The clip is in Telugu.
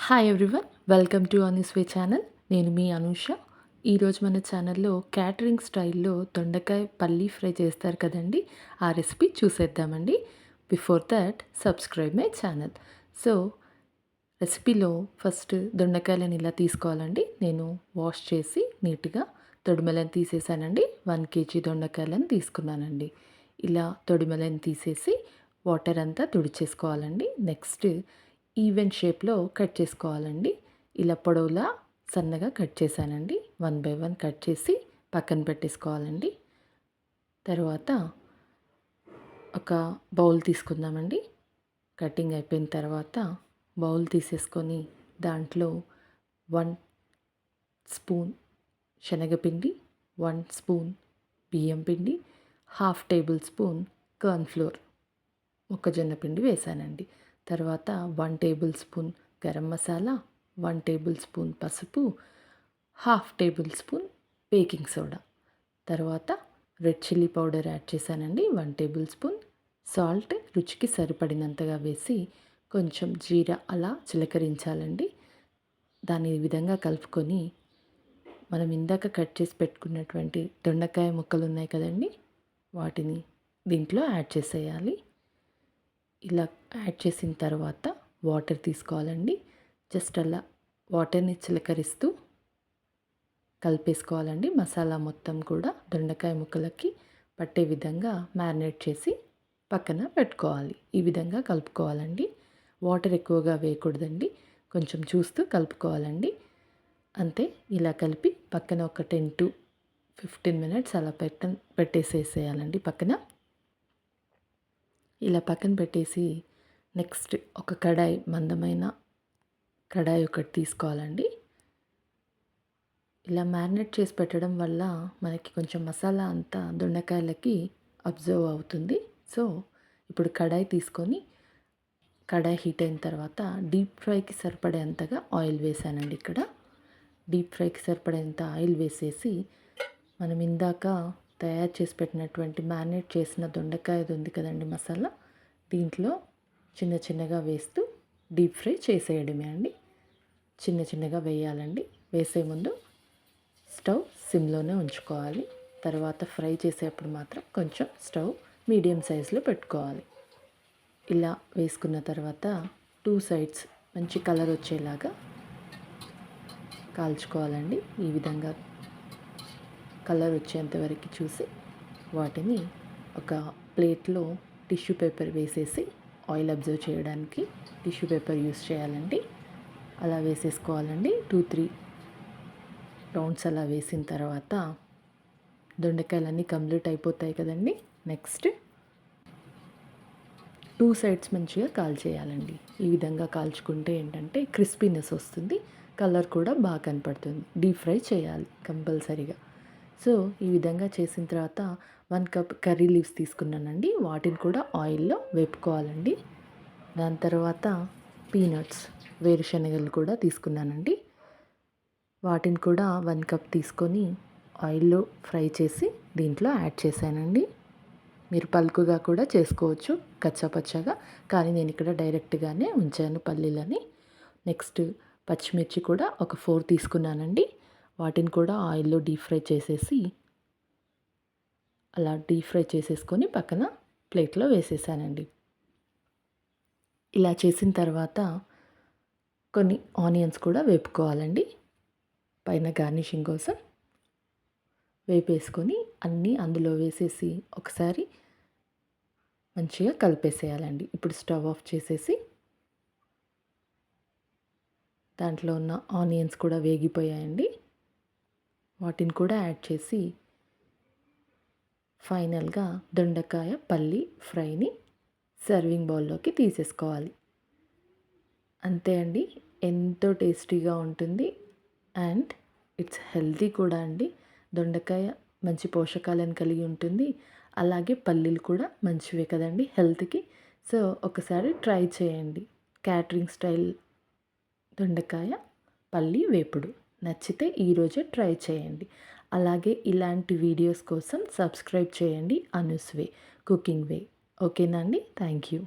Hi everyone, welcome to on this way channel. నేను మీ అనూష. ఈరోజు మన ఛానల్లో క్యాటరింగ్ స్టైల్లో దొండకాయ పల్లీ ఫ్రై చేస్తారు కదండి, ఆ రెసిపీ చూసేద్దామండి. Before that subscribe my channel. So రెసిపీలో ఫస్ట్ దొండకాయలను ఇలా తీసుకోవాలండి. నేను వాష్ చేసి నీట్గా తొడిమలను తీసేసానండి. 1 kg దొండకాయలను తీసుకున్నానండి. ఇలా తొడిమలను తీసేసి వాటర్ అంతా తుడిచేసుకోవాలండి. నెక్స్ట్ ఈవెన్ షేప్లో కట్ చేసుకోవాలండి. ఇలా పొడవులా సన్నగా కట్ చేశానండి. 1 by 1 కట్ చేసి పక్కన పెట్టేసుకోవాలండి. తర్వాత ఒక బౌల్ తీసుకుందామండి. కటింగ్ అయిపోయిన తర్వాత బౌల్ తీసేసుకొని దాంట్లో 1 స్పూన్ శనగపిండి, 1 స్పూన్ బియ్యం పిండి, 1/2 టేబుల్ స్పూన్ కార్న్‌ఫ్లోర్ మొక్కజొన్న పిండి వేసానండి. తర్వాత 1 table spoon garam masala, 1 table spoon పసుపు, 1/2 టేబుల్ స్పూన్ బేకింగ్ సోడా, తర్వాత రెడ్ చిల్లీ పౌడర్ యాడ్ చేశానండి. 1 టేబుల్ స్పూన్ సాల్ట్ రుచికి సరిపడినంతగా వేసి కొంచెం జీరా అలా చిలకరించాలండి. దాన్ని ఈ విధంగా కలుపుకొని మనం ఇందాక కట్ చేసి పెట్టుకున్నటువంటి దొండకాయ ముక్కలు ఉన్నాయి కదండి, వాటిని దీంట్లో యాడ్ చేసేయాలి. ఇలా యాడ్ చేసిన తర్వాత వాటర్ తీసుకోవాలండి. జస్ట్ అలా వాటర్ని చిలకరిస్తూ కలిపేసుకోవాలండి. మసాలా మొత్తం కూడా దొండకాయ ముక్కలకి పట్టే విధంగా మ్యారినేట్ చేసి పక్కన పెట్టుకోవాలి. ఈ విధంగా కలుపుకోవాలండి. వాటర్ ఎక్కువగా వేయకూడదండి, కొంచెం చూస్తూ కలుపుకోవాలండి. అంతే. ఇలా కలిపి పక్కన ఒక 10 to 15 minutes అలా పెట్టేసేసేయాలండి పక్కన. ఇలా పక్కన పెట్టేసి నెక్స్ట్ ఒక కడాయి, మందమైన కడాయి ఒకటి తీసుకోవాలండి. ఇలా మ్యారినేట్ చేసి పెట్టడం వల్ల మనకి కొంచెం మసాలా అంతా దొండకాయలకి అబ్జర్వ్ అవుతుంది. సో ఇప్పుడు కడాయి తీసుకొని కడాయి హీట్ అయిన తర్వాత డీప్ ఫ్రైకి సరిపడేంతగా ఆయిల్ వేసానండి. ఇక్కడ డీప్ ఫ్రైకి సరిపడేంత ఆయిల్ వేసేసి మనం ఇందాక తయారు చేసి పెట్టినటువంటి మ్యారినేట్ చేసిన దొండకాయది ఉంది కదండి మసాలా, దీంట్లో చిన్న చిన్నగా వేస్తూ డీప్ ఫ్రై చేసేయడమే అండి. చిన్న చిన్నగా వేయాలండి. వేసే ముందు స్టవ్ సిమ్లోనే ఉంచుకోవాలి. తర్వాత ఫ్రై చేసేటప్పుడు మాత్రం కొంచెం స్టవ్ మీడియం సైజులో పెట్టుకోవాలి. ఇలా వేసుకున్న తర్వాత 2 sides మంచి కలర్ వచ్చేలాగా కాల్చుకోవాలండి. ఈ విధంగా కలర్ వచ్చేంత వరకు చూసి వాటిని ఒక ప్లేట్లో టిష్యూ పేపర్ వేసేసి ఆయిల్ అబ్జర్వ్ చేయడానికి టిష్యూ పేపర్ యూస్ చేయాలండి. అలా వేసేసుకోవాలండి. 2-3 రౌండ్స్ అలా వేసిన తర్వాత దొండకాయలన్నీ కంప్లీట్ అయిపోతాయి కదండి. నెక్స్ట్ 2 sides మంచిగా కాల్చేయాలండి. ఈ విధంగా కాల్చుకుంటే ఏంటంటే క్రిస్పీనెస్ వస్తుంది, కలర్ కూడా బాగా కనపడుతుంది. డీప్ ఫ్రై చేయాలి కంపల్సరీగా. సో ఈ విధంగా చేసిన తర్వాత 1 cup కర్రీ లీవ్స్ తీసుకున్నానండి. వాటిని కూడా ఆయిల్లో వేపుకోవాలండి. దాని తర్వాత పీనట్స్, వేరుశనగలు కూడా తీసుకున్నానండి. వాటిని కూడా 1 cup తీసుకొని ఆయిల్లో ఫ్రై చేసి దీంట్లో యాడ్ చేశానండి. మీరు పలుకుగా కూడా చేసుకోవచ్చు, కచ్చాపచ్చాగా, కానీ నేను ఇక్కడ డైరెక్ట్గానే ఉంచాను పల్లీలని. నెక్స్ట్ పచ్చిమిర్చి కూడా ఒక 4 తీసుకున్నానండి. వాటిని కూడా ఆయిల్లో డీప్ ఫ్రై చేసేసి అలా డీప్ ఫ్రై చేసేసుకొని పక్కన ప్లేట్లో వేసేసానండి. ఇలా చేసిన తర్వాత కొన్ని ఆనియన్స్ కూడా వేపుకోవాలండి. పైన గార్నిషింగ్ కోసం వేపేసుకొని అన్నీ అందులో వేసేసి ఒకసారి మంచిగా కలిపేసేయాలండి. ఇప్పుడు స్టవ్ ఆఫ్ చేసేసి దాంట్లో ఉన్న ఆనియన్స్ కూడా వేగిపోయాయండి. వాటిని కూడా యాడ్ చేసి ఫైనల్గా దొండకాయ పల్లి ఫ్రైని సర్వింగ్ బౌల్లోకి తీసేసుకోవాలి. అంతే అండి. ఎంతో టేస్టీగా ఉంటుంది అండ్ ఇట్స్ హెల్తీ కూడా అండి. దొండకాయ మంచి పోషకాలను కలిగి ఉంటుంది. అలాగే పల్లీలు కూడా మంచివే కదండి హెల్త్కి. సో ఒకసారి ట్రై చేయండి క్యాటరింగ్ స్టైల్ దొండకాయ పల్లి వేపుడు. నచ్చితే ఈరోజే ట్రై చేయండి. అలాగే ఇలాంటి వీడియోస్ కోసం సబ్స్క్రైబ్ చేయండి అనూస్ వే కుకింగ్ వే. ఓకేనా అండి? Thank you.